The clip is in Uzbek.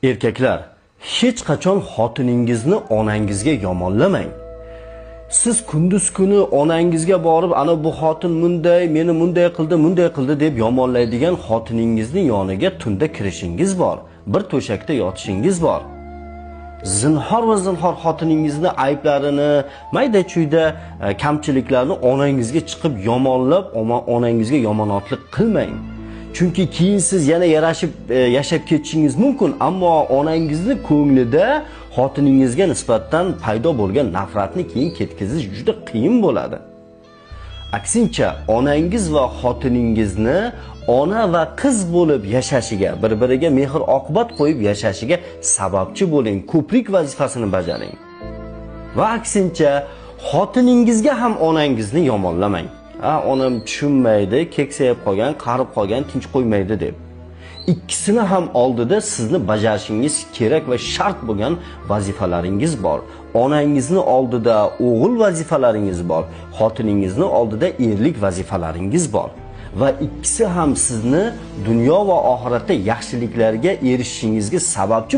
Erkaklar, hech qachon xotiningizni onangizga yomonlamang. Siz kunduz kuni onangizga borib, ana bu xotin bunday, meni bunday qildi deb yomonlaydigan xotiningizning yoniga tunda kirishingiz bor. Bir to'shakda yotishingiz bor. Zinhor va zinhor xotiningizni ayiblarini, mayda-chuyda kamchiliklarni onangizga chiqib yomonlab, onangizga yomonotlik qilmang. Chunki keyin siz yana yarashib yashab ketishingiz mumkin, ammo onangizning ko'nglida xotiningizga nisbatan paydo bo'lgan nafratni keyin ketkazish juda qiyin bo'ladi. Aksincha, onangiz va xotiningizni ona va qiz bo'lib yashashiga, bir-biriga mehr-oqibat qo'yib yashashiga sababchi bo'ling, ko'prik vazifasini bajaring. Va aksincha, xotiningizga ham onangizni yomonlamang. Onam tushunmaydi, keksayib qolgan, qarib qolgan, tinch qo'ymaydi deb. Ikkisini ham oldida sizni bajarishingiz kerak va shart bo'lgan vazifalaringiz bor. Onangizni oldida o'g'il vazifalaringiz bor, xotiningizni oldida erlik vazifalaringiz bor. Va ikkisi ham sizni dunyo va oxiratda yaxshiliklarga erishishingizga sababchi